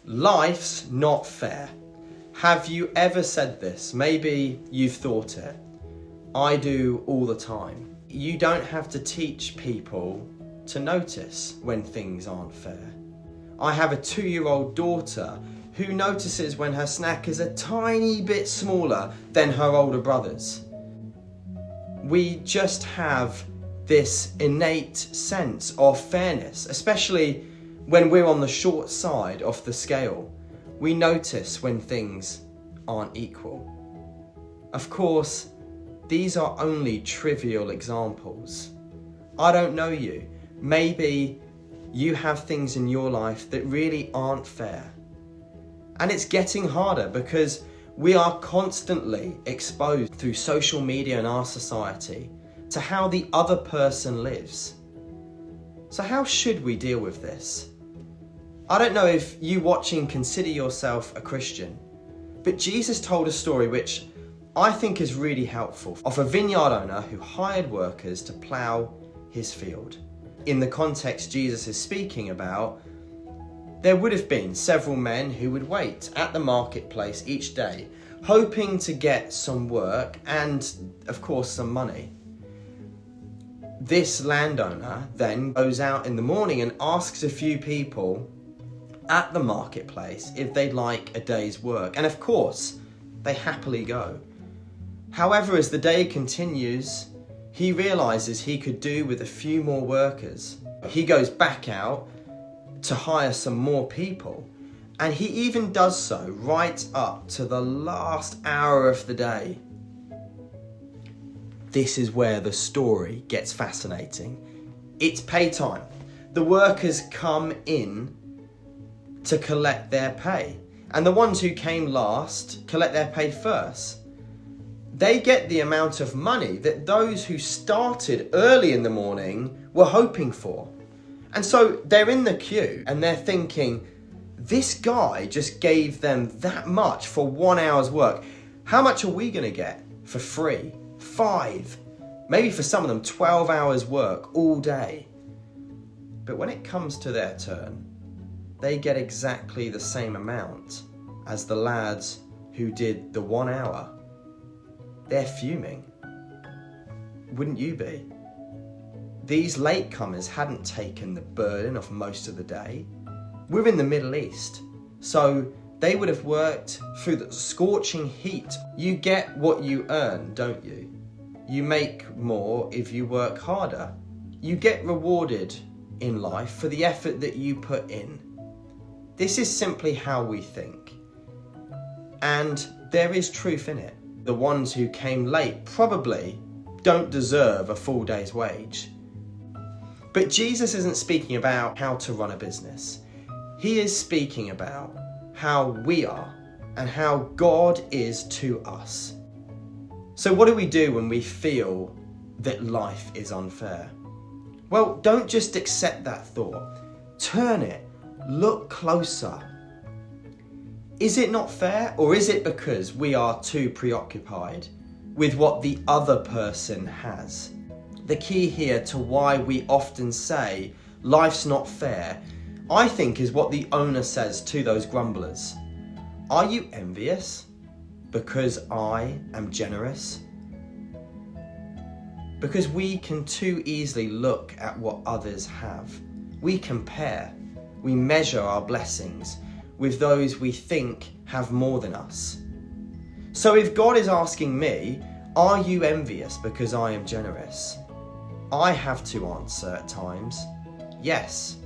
Life's not fair. Have you ever said this? Maybe you've thought it. I do all the time. You don't have to teach people to notice when things aren't fair. I have a 2-year-old daughter who notices when her snack is a tiny bit smaller than her older brother's. We just have this innate sense of fairness, especially when we're on the short side of the scale. We notice when things aren't equal. Of course, these are only trivial examples. I don't know you. Maybe you have things in your life that really aren't fair. And it's getting harder because we are constantly exposed through social media and our society to how the other person lives. So how should we deal with this? I don't know if you watching consider yourself a Christian, but Jesus told a story which I think is really helpful of a vineyard owner who hired workers to plough his field. In the context Jesus is speaking about, there would have been several men who would wait at the marketplace each day, hoping to get some work and, of course, some money. This landowner then goes out in the morning and asks a few people at the marketplace if they'd like a day's work. And of course, they happily go. However, as the day continues, he realizes he could do with a few more workers. He goes back out to hire some more people. And he even does so right up to the last hour of the day. This is where the story gets fascinating. It's pay time. The workers come in to collect their pay. And the ones who came last collect their pay first. They get the amount of money that those who started early in the morning were hoping for. And so they're in the queue and they're thinking, this guy just gave them that much for 1 hour's work. How much are we going to get for free? 5, maybe for some of them 12 hours work all day. But when it comes to their turn, they get exactly the same amount as the lads who did the 1 hour. They're fuming. Wouldn't you be? These latecomers hadn't taken the burden of most of the day. We're in the Middle East, so they would have worked through the scorching heat. You get what you earn, don't you? You make more if you work harder. You get rewarded in life for the effort that you put in. This is simply how we think. And there is truth in it. The ones who came late probably don't deserve a full day's wage. But Jesus isn't speaking about how to run a business. He is speaking about how we are and how God is to us. So what do we do when we feel that life is unfair? Well, don't just accept that thought. Turn it. Look closer. Is it not fair, or is it because we are too preoccupied with what the other person has? The key here to why we often say life's not fair, I think, is what the owner says to those grumblers. Are you envious because I am generous? Because we can too easily look at what others have. We compare. We measure our blessings with those we think have more than us. So if God is asking me, are you envious because I am generous? I have to answer at times, yes.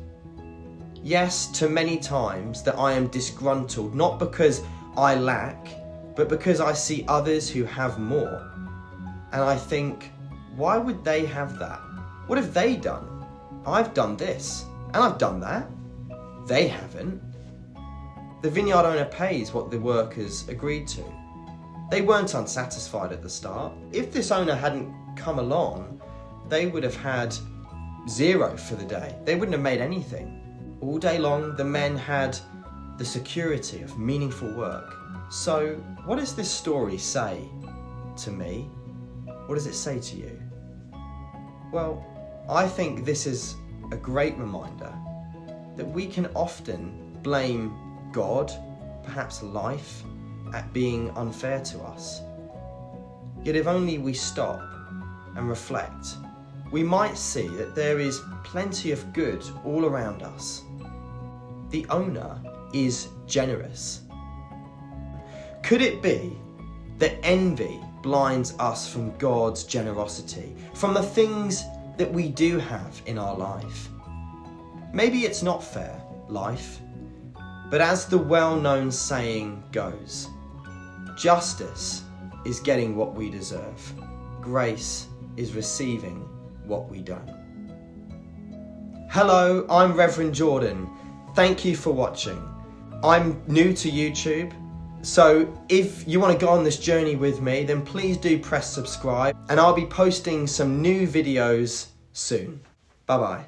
Yes to many times that I am disgruntled, not because I lack, but because I see others who have more. And I think, why would they have that? What have they done? I've done this, and I've done that. They haven't. The vineyard owner pays what the workers agreed to. They weren't unsatisfied at the start. If this owner hadn't come along, they would have had 0 for the day. They wouldn't have made anything. All day long, the men had the security of meaningful work. So, what does this story say to me? What does it say to you? Well, I think this is a great reminder that we can often blame God, perhaps life, at being unfair to us. Yet if only we stop and reflect, we might see that there is plenty of good all around us. The owner is generous. Could it be that envy blinds us from God's generosity, from the things that we do have in our life? Maybe it's not fair, life, but as the well-known saying goes, justice is getting what we deserve. Grace is receiving what we don't. Hello, I'm Reverend Jordan. Thank you for watching. I'm new to YouTube, so if you want to go on this journey with me, then please do press subscribe, and I'll be posting some new videos soon. Bye bye.